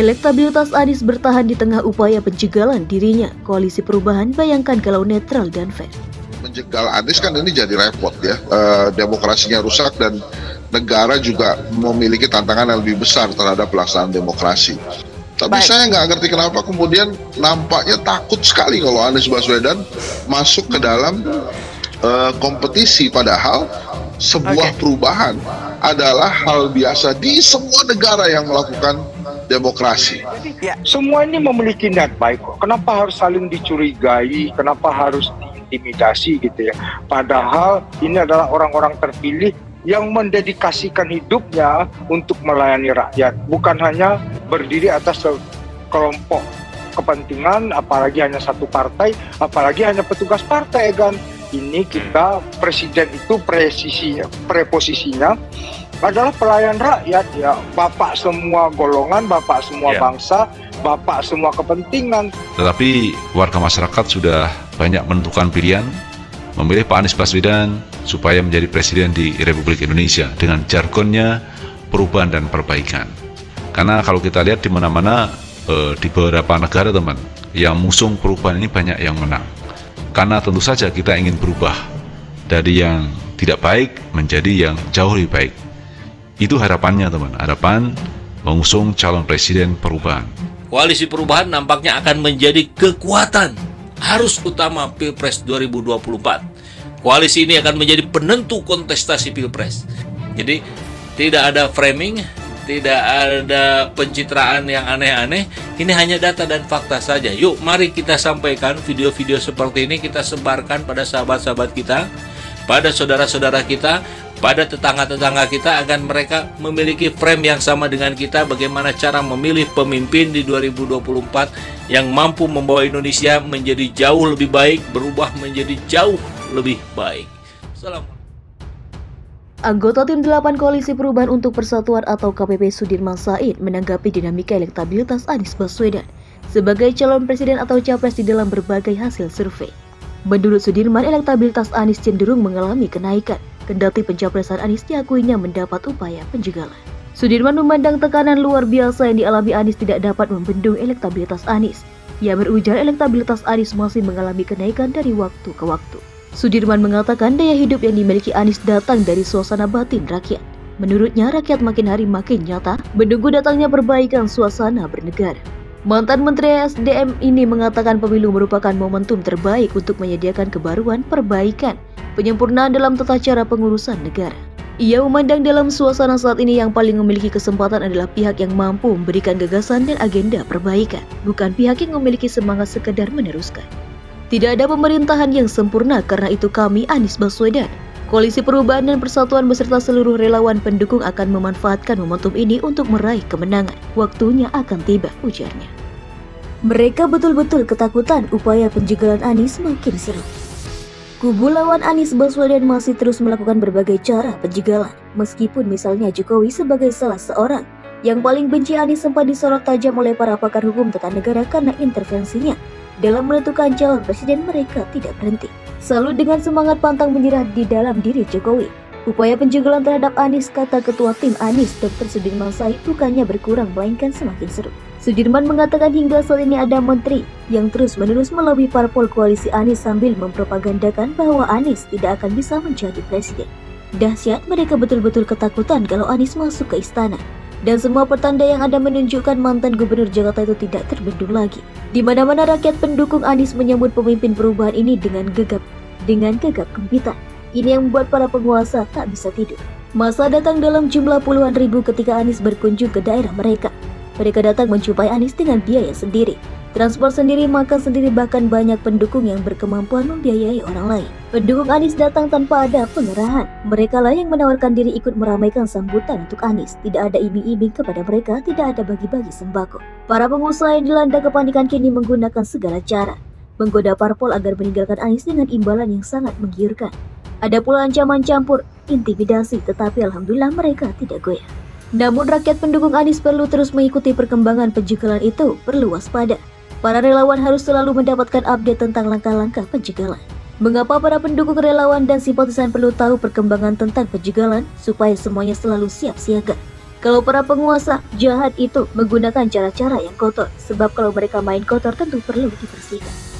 Elektabilitas Anies bertahan di tengah upaya penjegalan dirinya. Koalisi Perubahan bayangkan kalau netral dan fair. Menjegal Anies kan ini jadi repot ya, demokrasinya rusak dan negara juga memiliki tantangan yang lebih besar terhadap pelaksanaan demokrasi. Tapi saya nggak ngerti kenapa kemudian nampaknya takut sekali kalau Anies Baswedan masuk ke dalam kompetisi, padahal sebuah perubahan adalah hal biasa di semua negara yang melakukan demokrasi. Ya, semua ini memiliki niat baik. Kenapa harus saling dicurigai? Kenapa harus diintimidasi gitu ya? Padahal ini adalah orang-orang terpilih yang mendedikasikan hidupnya untuk melayani rakyat, bukan hanya berdiri atas kelompok kepentingan, apalagi hanya satu partai, apalagi hanya petugas partai kan. Ini kita presiden itu preposisinya adalah pelayan rakyat ya, bapak semua golongan, bapak semua bangsa, bapak semua kepentingan. Tetapi warga masyarakat sudah banyak menentukan pilihan, memilih Pak Anies Baswedan supaya menjadi presiden di Republik Indonesia dengan jargonnya perubahan dan perbaikan. Karena kalau kita lihat di mana-mana di beberapa negara teman, yang mengusung perubahan ini banyak yang menang. Karena tentu saja kita ingin berubah dari yang tidak baik menjadi yang jauh lebih baik. Itu harapannya teman, harapan mengusung calon presiden perubahan. Koalisi Perubahan nampaknya akan menjadi kekuatan arus utama Pilpres 2024. Koalisi ini akan menjadi penentu kontestasi Pilpres. Jadi tidak ada framing, tidak ada pencitraan yang aneh-aneh. Ini hanya data dan fakta saja. Yuk mari kita sampaikan video-video seperti ini, kita sebarkan pada sahabat-sahabat kita, pada saudara-saudara kita, pada tetangga-tetangga kita, agar mereka memiliki frame yang sama dengan kita, bagaimana cara memilih pemimpin di 2024 yang mampu membawa Indonesia menjadi jauh lebih baik, berubah menjadi jauh lebih baik. Salam. Anggota Tim 8 Koalisi Perubahan untuk Persatuan atau KPP Sudirman Said menanggapi dinamika elektabilitas Anies Baswedan sebagai calon presiden atau capres di dalam berbagai hasil survei. Menurut Sudirman, elektabilitas Anies cenderung mengalami kenaikan, kendati pencapresan Anies diakuinya mendapat upaya penjegalan. Sudirman memandang tekanan luar biasa yang dialami Anies tidak dapat membendung elektabilitas Anies. Ia berujar elektabilitas Anies masih mengalami kenaikan dari waktu ke waktu. Sudirman mengatakan daya hidup yang dimiliki Anies datang dari suasana batin rakyat. Menurutnya, rakyat makin hari makin nyata menunggu datangnya perbaikan suasana bernegara. Mantan Menteri SDM ini mengatakan pemilu merupakan momentum terbaik untuk menyediakan kebaruan, perbaikan, penyempurnaan dalam tata cara pengurusan negara. Ia memandang dalam suasana saat ini yang paling memiliki kesempatan adalah pihak yang mampu memberikan gagasan dan agenda perbaikan, bukan pihak yang memiliki semangat sekedar meneruskan. Tidak ada pemerintahan yang sempurna, karena itu kami, Anies Baswedan, Koalisi Perubahan dan Persatuan beserta seluruh relawan pendukung akan memanfaatkan momentum ini untuk meraih kemenangan. Waktunya akan tiba, ujarnya. Mereka betul-betul ketakutan upaya penjegalan Anies makin seru. Kubu lawan Anies Baswedan masih terus melakukan berbagai cara penjegalan, meskipun misalnya Jokowi sebagai salah seorang yang paling benci Anies sempat disorot tajam oleh para pakar hukum tata negara karena intervensinya dalam menentukan calon presiden. Mereka tidak berhenti. Salut dengan semangat pantang menyerah di dalam diri Jokowi. Upaya penjegalan terhadap Anies, kata Ketua Tim Anies, Dr. Sudirman Said, bukannya berkurang melainkan semakin seru. Sudirman mengatakan hingga saat ini ada menteri yang terus-menerus melobi parpol koalisi Anies sambil mempropagandakan bahwa Anies tidak akan bisa menjadi presiden. Dahsyat, mereka betul-betul ketakutan kalau Anies masuk ke istana. Dan semua pertanda yang ada menunjukkan mantan gubernur Jakarta itu tidak terbendung lagi. Di mana-mana rakyat pendukung Anies menyambut pemimpin perubahan ini dengan gegap gempita. Ini yang membuat para penguasa tak bisa tidur. Masa datang dalam jumlah puluhan ribu ketika Anies berkunjung ke daerah mereka. Mereka datang menjumpai Anies dengan biaya sendiri, transport sendiri, makan sendiri, bahkan banyak pendukung yang berkemampuan membiayai orang lain. Pendukung Anies datang tanpa ada pengerahan. Mereka lah yang menawarkan diri ikut meramaikan sambutan untuk Anies. Tidak ada iming-iming kepada mereka, tidak ada bagi-bagi sembako. Para pengusaha yang dilanda kepanikan kini menggunakan segala cara menggoda parpol agar meninggalkan Anies dengan imbalan yang sangat menggiurkan. Ada pula ancaman campur, intimidasi, tetapi alhamdulillah mereka tidak goyah. Namun rakyat pendukung Anies perlu terus mengikuti perkembangan penjegalan itu, perlu waspada. Para relawan harus selalu mendapatkan update tentang langkah-langkah penjegalan. Mengapa para pendukung, relawan, dan simpatisan perlu tahu perkembangan tentang penjegalan supaya semuanya selalu siap siaga? Kalau para penguasa jahat itu menggunakan cara-cara yang kotor, sebab kalau mereka main kotor tentu perlu dibersihkan.